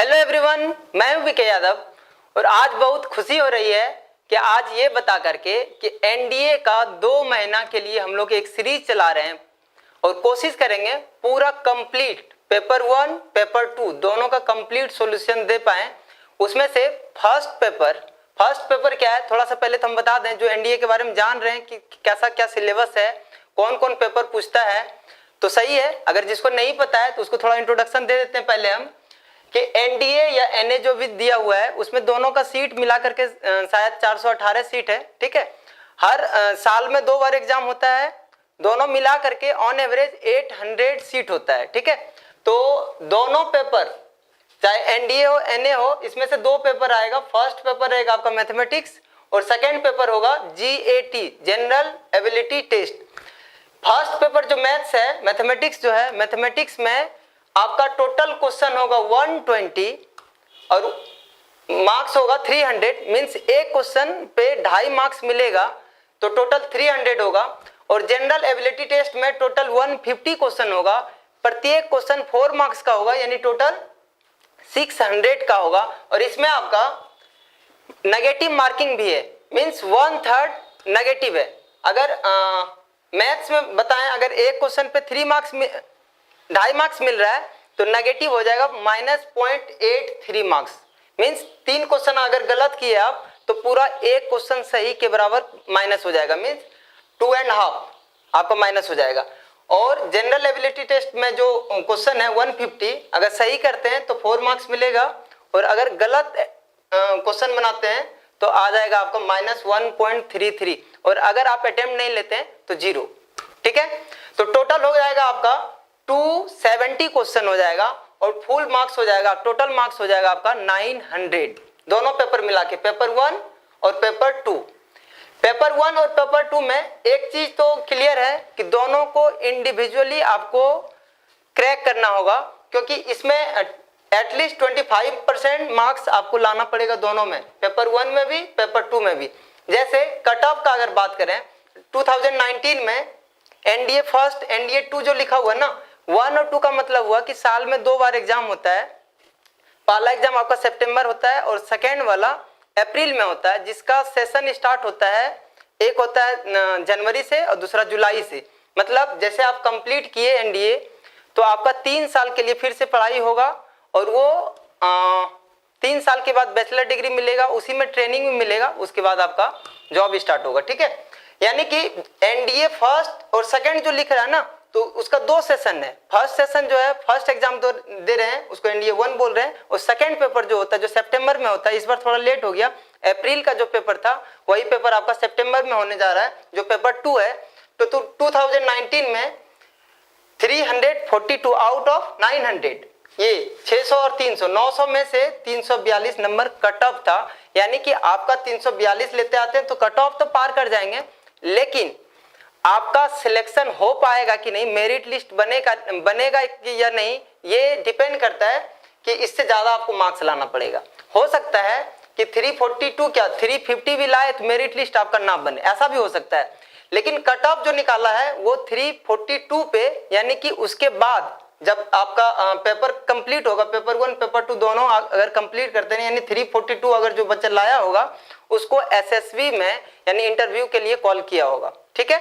Hello everyone, मैं हूं विके यादव और आज बहुत खुशी हो रही है कि आज ये बता करके कि एनडीए का 2 महीना के लिए हम लोग एक सीरीज चला रहे हैं और कोशिश करेंगे पूरा कंप्लीट पेपर 1 पेपर 2 दोनों का कंप्लीट सॉल्यूशन दे पाए। उसमें से फर्स्ट पेपर क्या है, थोड़ा सा पहले तो हम बता दें। जो एनडीए के बारे में जान रहे हैं कि कैसा क्या सिलेबस है, कौन कौन पेपर पूछता है, तो सही है। अगर जिसको नहीं पता है तो उसको थोड़ा इंट्रोडक्शन दे देते हैं पहले हम कि एनडीए या एनए जो भी दिया हुआ है उसमें दोनों का सीट मिला करके शायद 418 सीट है। ठीक है, हर साल में 2 बार एग्जाम होता है, दोनों मिला करके ऑन एवरेज 800 सीट होता है। ठीक है, तो दोनों पेपर चाहे एनडीए हो एनए हो, इसमें से 2 पेपर आएगा। फर्स्ट पेपर रहेगा आपका मैथमेटिक्स और सेकेंड पेपर होगा GAT general ability test. First paper जो मैथ्स है, मैथमेटिक्स जो है, मैथमेटिक्स में आपका टोटल क्वेश्चन होगा 120 और मार्क्स होगा 300। मींस एक क्वेश्चन पे 2.5 मार्क्स मिलेगा तो टोटल 300 होगा। और जनरल एबिलिटी टेस्ट में टोटल 150 क्वेश्चन होगा, प्रत्येक क्वेश्चन 4 मार्क्स का होगा, यानी टोटल 600 का होगा। और इसमें आपका नेगेटिव मार्किंग भी है, मींस 1/3 नेगेटिव है। अगर मैथ्स में बताएं, अगर एक क्वेश्चन पे 3 मार्क्स 2.5 मार्क्स मिल रहा है तो नेगेटिव हो जाएगा -0.83 मार्क्स। मींस 3 क्वेश्चन अगर गलत किए आप तो पूरा एक क्वेश्चन सही के बराबर माइनस हो जाएगा, मींस 2.5 आपका माइनस हो जाएगा। और जनरल एबिलिटी टेस्ट में जो क्वेश्चन है 150, अगर सही करते हैं तो 4 मार्क्स मिलेगा और अगर गलत क्वेश्चन बनाते हैं तो आ जाएगा आपका -1.33 और अगर आप अटेम्प्ट नहीं लेते हैं तो 0। ठीक है, तो टोटल हो जाएगा आपका 270 क्वेश्चन हो जाएगा और फुल मार्क्स हो जाएगा, टोटल मार्क्स हो जाएगा आपका 900 दोनों पेपर मिला के, पेपर 1 और पेपर 2। पेपर 1 और पेपर 2 में एक चीज तो क्लियर है कि दोनों को इंडिविजुअली आपको क्रैक करना होगा, क्योंकि इसमें एटलीस्ट 25% मार्क्स आपको लाना पड़ेगा दोनों में, पेपर 1 में भी पेपर 2 में भी। जैसे कट ऑफ का अगर बात करें 2019 में एनडीए फर्स्ट एनडीए 2 जो लिखा हुआ है ना, 1 और 2 का मतलब हुआ कि साल में 2 बार एग्जाम होता है। पहला एग्जाम आपका सितंबर होता है और सेकेंड वाला अप्रैल में होता है, जिसका सेशन स्टार्ट होता है, एक होता है जनवरी से और दूसरा जुलाई से। मतलब जैसे आप कंप्लीट किए एनडीए तो आपका 3 साल के लिए फिर से पढ़ाई होगा और वो 3 साल के बाद बैचलर डिग्री मिलेगा, उसी में ट्रेनिंग भी मिलेगा, उसके बाद आपका जॉब स्टार्ट होगा। ठीक है, यानी कि एनडीए फर्स्ट और सेकंड जो लिख रहा है ना, तो उसका 2 सेशन है। फर्स्ट सेशन जो है, फर्स्ट एग्जाम दे रहे हैं उसको एनडीए 1 बोल रहे हैं, और सेकंड पेपर जो होता है जो सितंबर में होता है, इस बार थोड़ा लेट हो गया, अप्रैल का जो पेपर था वही पेपर आपका सितंबर में होने जा रहा है जो पेपर 2 है। तो 2019 में 342 आउट ऑफ 900, ये 600 और 300, 900 में से 342 नंबर कट ऑफ था। यानी कि आपका 342 लेते आते हैं तो कट ऑफ तो पार कर जाएंगे, लेकिन आपका सिलेक्शन हो पाएगा कि नहीं, मेरिट लिस्ट बनेगा कि या नहीं, ये डिपेंड करता है कि इससे ज्यादा आपको मार्क्स लाना पड़ेगा। हो सकता है कि 342 क्या 350 भी लाए तो मेरिट लिस्ट आपका ना बने, ऐसा भी हो सकता है। लेकिन कट ऑफ जो निकाला है वो 342 पे, यानी कि उसके बाद जब आपका पेपर कंप्लीट होगा, पेपर 1 पेपर 2 दोनों अगर कंप्लीट करते हैं, यानी 342 अगर जो बच्चा लाया होगा उसको एसएसबी में यानी इंटरव्यू के लिए कॉल किया होगा। ठीक है,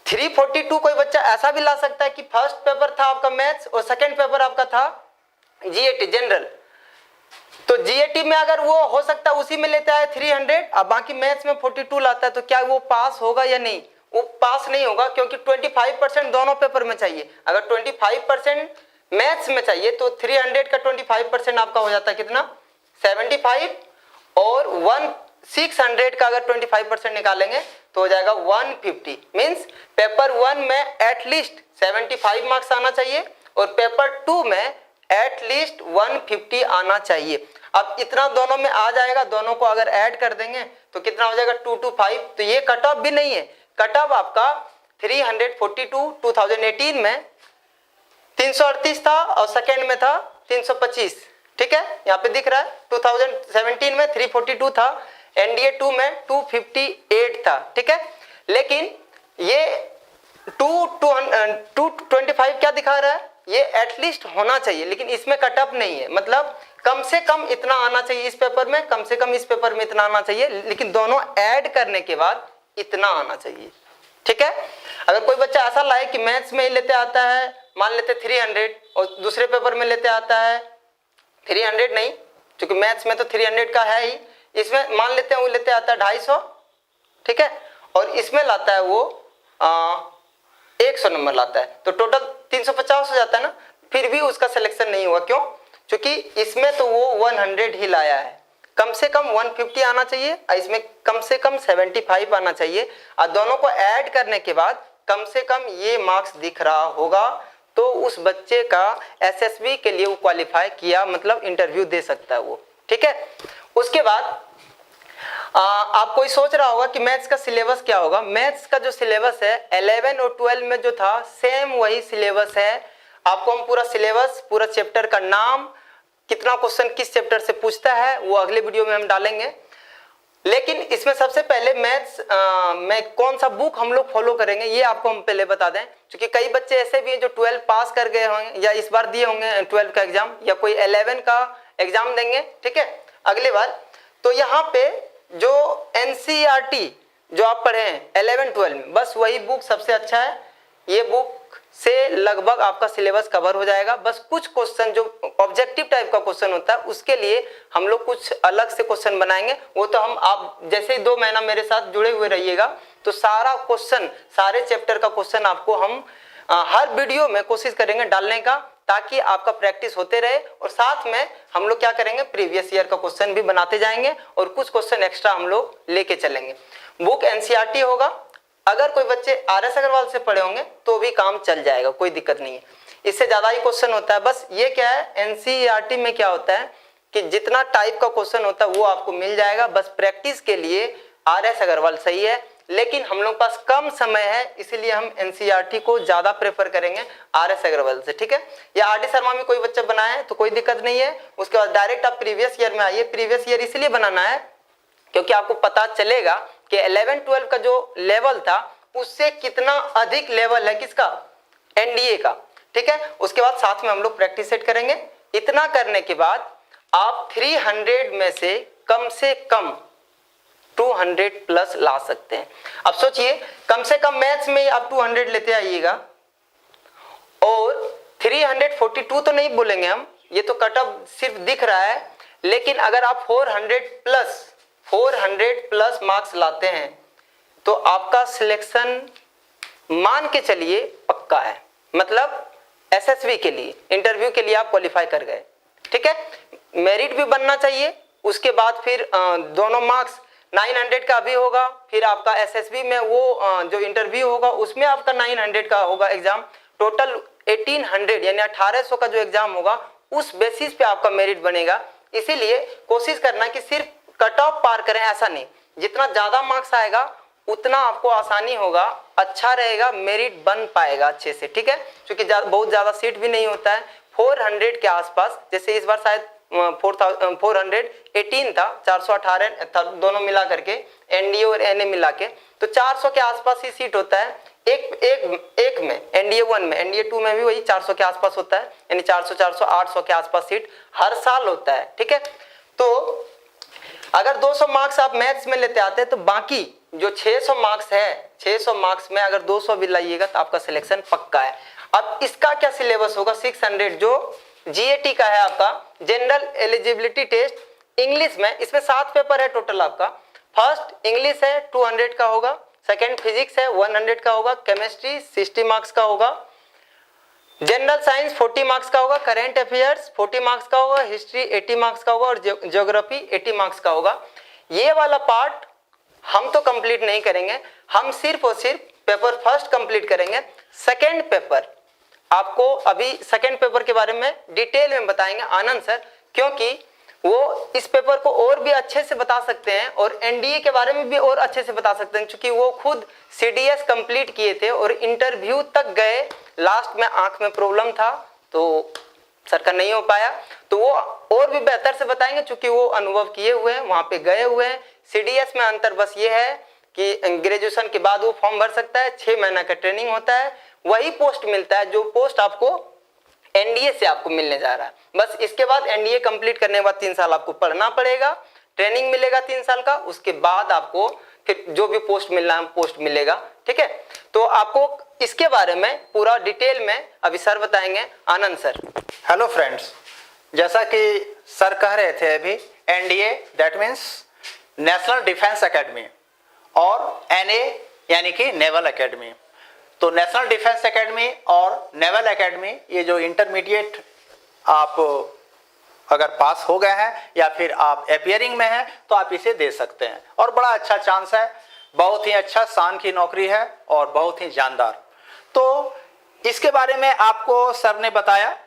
342 कोई बच्चा ऐसा भी ला सकता है कि फर्स्ट पेपर था आपका मैथ्स और सेकंड पेपर आपका था जीएटी जनरल, तो जीएटी में अगर वो हो सकता है उसी में लेता है 300 और बाकी मैथ्स में 42 लाता है, तो क्या वो पास होगा या नहीं? वो पास नहीं होगा, क्योंकि 25% दोनों पेपर में चाहिए। अगर 25% मैथ्स में चाहिए तो 300 का 25% आपका हो जाता है कितना, 75, और 600 का अगर 25% निकालेंगे तो हो जाएगा 150। मींस पेपर 1 में एटलीस्ट 75 मार्क्स आना चाहिए और पेपर 2 में एटलीस्ट 150 आना चाहिए। अब इतना दोनों में आ जाएगा, दोनों को अगर ऐड कर देंगे तो कितना हो जाएगा 225। तो ये कट ऑफ भी नहीं है, कट ऑफ आपका 342 2018 में 338 था और सेकेंड में था 325। ठीक है, यहाँ पे दिख रहा है 2017 में 342 था, एनडीए 2 में 258 था। ठीक है, लेकिन ये 225 क्या दिखा रहा है, ये एटलीस्ट होना चाहिए, लेकिन इसमें कट ऑफ नहीं है। मतलब कम से कम इतना आना चाहिए इस पेपर में, कम से कम इस पेपर में इतना आना चाहिए, लेकिन दोनों ऐड करने के बाद इतना आना चाहिए। ठीक है, अगर कोई बच्चा ऐसा लाए कि मैथ्स में ही लेते आता है मान लेते 300 और दूसरे पेपर में लेते आता है 300 नहीं, क्योंकि मैथ्स में तो 300 का है ही, इसमें मान लेते हैं वो लेते आता है 250, ठीक है, और इसमें लाता है वो 100 नंबर लाता है, तो टोटल 350 हो जाता है ना। फिर भी उसका सिलेक्शन नहीं हुआ, क्यों? क्योंकि इसमें तो वो 100 ही लाया है, कम से कम 150 आना चाहिए और इसमें कम से कम 75 आना चाहिए, और दोनों को ऐड करने के बाद कम से कम ये मार्क्स दिख रहा होगा, तो उस बच्चे का एसएसबी के लिए वो क्वालिफाई किया, मतलब इंटरव्यू दे सकता है वो। ठीक है, उसके बाद आप कोई सोच रहा होगा कि मैथ्स का सिलेबस क्या होगा। मैथ्स का जो सिलेबस है 11 और 12 में जो था सेम वही सिलेबस है। आपको हम पूरा सिलेबस, पूरा चैप्टर का नाम, कितना क्वेश्चन किस चैप्टर से पूछता है वो अगले वीडियो में हम डालेंगे। लेकिन इसमें सबसे पहले मैथ्स में कौन सा बुक हम लोग फॉलो करेंगे ये आपको हम पहले बता दें, क्योंकि कई बच्चे ऐसे भी हैं जो 12 पास कर गए होंगे या इस बार दिए होंगे 12 का एग्जाम, या कोई 11 का एग्जाम देंगे, ठीक है, अगली बार। तो यहाँ पे जो NCERT जो आप पढ़े हैं 11-12 में, बस वही बुक सबसे अच्छा है। ये बुक से लगभग आपका सिलेबस कवर हो जाएगा। बस कुछ क्वेश्चन जो ऑब्जेक्टिव टाइप का क्वेश्चन होता है उसके लिए हम लोग कुछ अलग से क्वेश्चन बनाएंगे, वो तो हम आप जैसे ही 2 महीना मेरे साथ जुड़े हुए रहिएगा तो सारा क्वेश्चन, सारे चैप्टर का क्वेश्चन आपको हम हर वीडियो में कोशिश करेंगे डालने का, ताकि आपका प्रैक्टिस होते रहे। और साथ में हम लोग क्या करेंगे, प्रीवियस ईयर का क्वेश्चन भी बनाते जाएंगे और कुछ क्वेश्चन एक्स्ट्रा हम लोग लेके चलेंगे। बुक NCERT होगा। अगर कोई बच्चे RS अग्रवाल से पढ़े होंगे तो भी काम चल जाएगा, कोई दिक्कत नहीं है, इससे ज्यादा ही क्वेश्चन होता है। बस ये क्या है, NCERT में क्या होता है कि जितना टाइप का क्वेश्चन होता है वो आपको मिल जाएगा। बस प्रैक्टिस के लिए RS अग्रवाल सही है, लेकिन हम लोग पास कम समय है, इसीलिए हम NCERT को ज्यादा प्रेफर करेंगे RS अग्रवाल से, ठीक है। या RD शर्मा में कोई बच्चा बनाए तो कोई दिक्कत नहीं है, उसके बाद डायरेक्ट आप प्रीवियस ईयर में आइए। प्रीवियस ईयर इसलिए बनाना है क्योंकि आपको पता चलेगा कि 11-12 का जो लेवल था उससे कितना अधिक लेवल है किसका, NDA का, ठीक है। उसके बाद साथ में हम लोग प्रैक्टिस सेट करेंगे। इतना करने के बाद आप 300 में से कम 200 प्लस ला सकते हैं। अब सोचिए, कम से कम मैथ्स में आप 200 लेते आइएगा, और 342 तो नहीं बोलेंगे हम, ये तो कट ऑफ सिर्फ दिख रहा है, लेकिन अगर आप 400 प्लस मार्क्स लाते हैं तो आपका सिलेक्शन मान के चलिए पक्का है, मतलब SSB के लिए, इंटरव्यू के लिए आप क्वालिफाई कर गए, ठीक है। मेरिट भी बनना चाहिए, उसके बाद फिर दोनों मार्क्स 900 का भी होगा, फिर आपका SSB में वो जो इंटरव्यू होगा उसमें आपका 900 का होगा एग्जाम, टोटल 1800 यानी 1800 का जो एग्जाम होगा उस बेसिस पे आपका मेरिट बनेगा। इसीलिए कोशिश करना कि सिर्फ कट ऑफ पार करें, ऐसा नहीं, जितना ज्यादा मार्क्स आएगा उतना आपको आसानी होगा, अच्छा रहेगा, मेरिट बन पाएगा अच्छे से, ठीक है। क्योंकि बहुत ज्यादा सीट भी नहीं होता है, 400 के आसपास, जैसे इस बार शायद 418 था, 418 दोनों मिला करके, NDA और NA मिला के, तो 400 के आसपास ही सीट होता है एक में, NDA 1 में, NDA 2 में भी वही 400 के आसपास होता है, यानी 400 800 के आसपास सीट हर साल होता है, ठीक है। तो अगर 200 मार्क्स आप मैथ्स में लेते आते हैं तो बाकी जो 600 मार्क्स है, 600 मार्क्स में अगर 200 भी लाइएगा तो आपका सिलेक्शन पक्का है। अब इसका क्या सिलेबस होगा, 600 जो GAT का है आपका, जनरल एलिजिबिलिटी टेस्ट इंग्लिश में, इसमें 7 पेपर है टोटल आपका। फर्स्ट इंग्लिश है 200 का होगा, सेकंड फिजिक्स है 100 का होगा, केमिस्ट्री 60 मार्क्स का होगा, जनरल साइंस 40 मार्क्स का होगा, करेंट अफेयर्स 40 मार्क्स का होगा, हिस्ट्री 80 मार्क्स का होगा और ज्योग्राफी 80 मार्क्स का होगा। ये वाला पार्ट हम तो कंप्लीट नहीं करेंगे, हम सिर्फ और सिर्फ पेपर फर्स्ट कंप्लीट करेंगे। सेकंड पेपर आपको अभी सेकंड पेपर के बारे में डिटेल में बताएंगे आनंद सर, क्योंकि वो इस पेपर को और भी अच्छे से बता सकते हैं और NDA के बारे में भी और अच्छे से बता सकते हैं, क्योंकि वो खुद CDS कंप्लीट किए थे और इंटरव्यू तक गए। लास्ट में आंख में प्रॉब्लम था तो सर का नहीं हो पाया, तो वो और भी बेहतर से बताएंगे, क्योंकि वो अनुभव किए हुए हैं, वहां पे गए हुए हैं। CDS में अंतर बस ये है कि ग्रेजुएशन के बाद वो फॉर्म भर सकता है, 6 महीना का ट्रेनिंग होता है, वही पोस्ट मिलता है जो पोस्ट आपको एनडीए से आपको मिलने जा रहा है। बस इसके बाद एनडीए कंप्लीट करने के बाद 3 साल आपको पढ़ना पड़ेगा, ट्रेनिंग मिलेगा 3 साल का, उसके बाद आपको फिर जो भी पोस्ट मिलना है पोस्ट मिलेगा। ठीक है, तो आपको इसके बारे में पूरा डिटेल में अभी सर बताएंगे, आनंद सर। हेलो फ्रेंड्स, जैसा कि सर कह रहे थे अभी, NDA that means national defence academy और एनए यानी कि नेवल एकेडमी। तो नेशनल डिफेंस एकेडमी और नेवल एकेडमी ये जो इंटरमीडिएट आप अगर पास हो गए हैं या फिर आप अपियरिंग में हैं तो आप इसे दे सकते हैं और बड़ा अच्छा चांस है, बहुत ही अच्छा शान की नौकरी है और बहुत ही जानदार। तो इसके बारे में आपको सर ने बताया,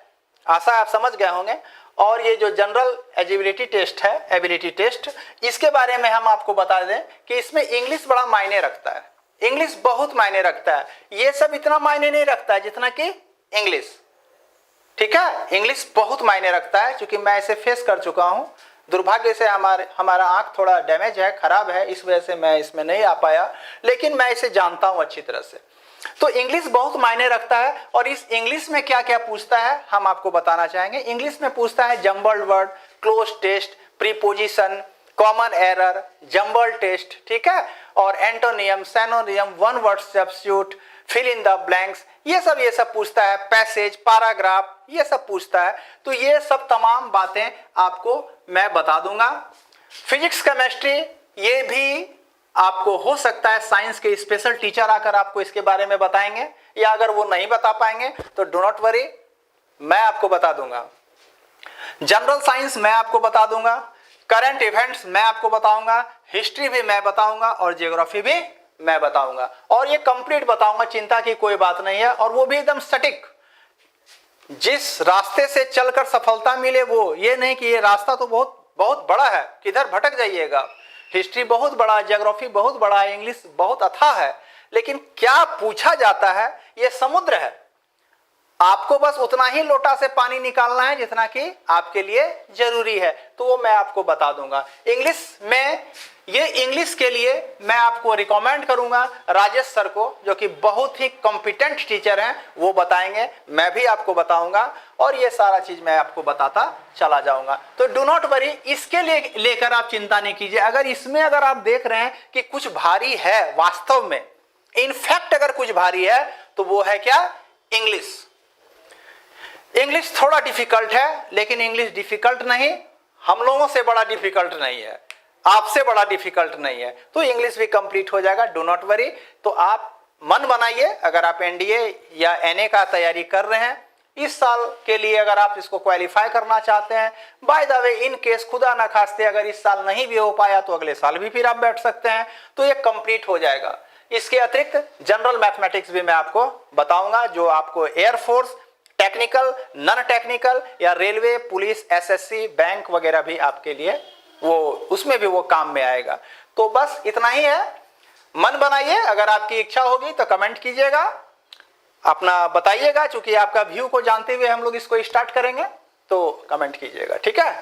आशा आप समझ गए होंगे। और ये जो जनरल एलिजिबिलिटी टेस्ट है, एबिलिटी टेस्ट, इसके बारे में हम आपको बता दें कि इसमें इंग्लिश बड़ा मायने रखता है, इंग्लिश बहुत मायने रखता है। ये सब इतना मायने नहीं रखता है जितना कि इंग्लिश। ठीक है, इंग्लिश बहुत मायने रखता है, क्योंकि मैं इसे फेस कर चुका हूं। दुर्भाग्य से हमारा आंख थोड़ा डैमेज है, खराब है, इस वजह से मैं इसमें नहीं आ पाया, लेकिन मैं इसे जानता हूं अच्छी तरह से। तो इंग्लिश बहुत मायने रखता है और इस इंग्लिश में क्या क्या पूछता है हम आपको बताना चाहेंगे। इंग्लिश में पूछता है jumbled word, cloze test, preposition, common error, jumble test, ठीक है, और antonym, synonym, one word substitute, fill in the blanks, ये सब पूछता है, पैसेज, पैराग्राफ, ये सब पूछता है। तो ये सब तमाम बातें आपको मैं बता दूंगा। फिजिक्स, केमिस्ट्री, ये भी आपको हो सकता है साइंस के स्पेशल टीचर आकर आपको इसके बारे में बताएंगे, या अगर वो नहीं बता पाएंगे तो डू नॉट वरी, मैं आपको बता दूंगा। जनरल साइंस मैं आपको बता दूंगा, करंट इवेंट्स मैं आपको बताऊंगा, हिस्ट्री भी मैं बताऊंगा और ज्योग्राफी भी मैं बताऊंगा, और ये कंप्लीट बताऊंगा, चिंता की कोई बात नहीं है। और वो भी एकदम सटीक, जिस रास्ते से चलकर सफलता मिले वो, ये नहीं कि ये रास्ता तो बहुत बहुत बड़ा है, किधर भटक जाइएगा। हिस्ट्री बहुत बड़ा, ज्योग्राफी बहुत बड़ा है, इंग्लिश बहुत अथाह है, लेकिन क्या पूछा जाता है ये समुद्र है। आपको बस उतना ही लोटा से पानी निकालना है जितना कि आपके लिए जरूरी है, तो वो मैं आपको बता दूंगा। इंग्लिश में, ये इंग्लिश के लिए मैं आपको रिकमेंड करूंगा राजेश सर को, जो कि बहुत ही कॉम्पिटेंट टीचर हैं, वो बताएंगे, मैं भी आपको बताऊंगा और ये सारा चीज मैं आपको बताता चला जाऊंगा। तो डू नॉट वरी, इसके लिए लेकर आप चिंता नहीं कीजिए। अगर इसमें अगर आप देख रहे हैं कि कुछ भारी है, वास्तव में इनफैक्ट अगर कुछ भारी है तो वो है क्या, इंग्लिश। इंग्लिश थोड़ा डिफिकल्ट है, लेकिन इंग्लिश डिफिकल्ट नहीं, हम लोगों से बड़ा डिफिकल्ट नहीं है, आपसे बड़ा डिफिकल्ट नहीं है। तो इंग्लिश भी कंप्लीट हो जाएगा, डू नॉट वरी। तो आप मन बनाइए, अगर आप एनडीए या एनए का तैयारी कर रहे हैं इस साल के लिए, अगर आप इसको क्वालिफाई करना चाहते हैं, by the way in case खुदा ना खास्ते अगर इस साल नहीं भी हो पाया तो अगले साल भी फिर आप बैठ सकते हैं, तो ये कंप्लीट हो जाएगा। इसके अतिरिक्त जनरल मैथमेटिक्स भी मैं आपको बताऊंगा, जो आपको एयरफोर्स, टेक्निकल, नॉन टेक्निकल या रेलवे, पुलिस, एसएससी, बैंक वगैरह भी आपके लिए वो, उसमें भी वो काम में आएगा। तो बस इतना ही है, मन बनाइए। अगर आपकी इच्छा होगी तो कमेंट कीजिएगा, अपना बताइएगा, चूंकि आपका व्यू को जानते हुए हम लोग इसको स्टार्ट करेंगे, तो कमेंट कीजिएगा, ठीक है।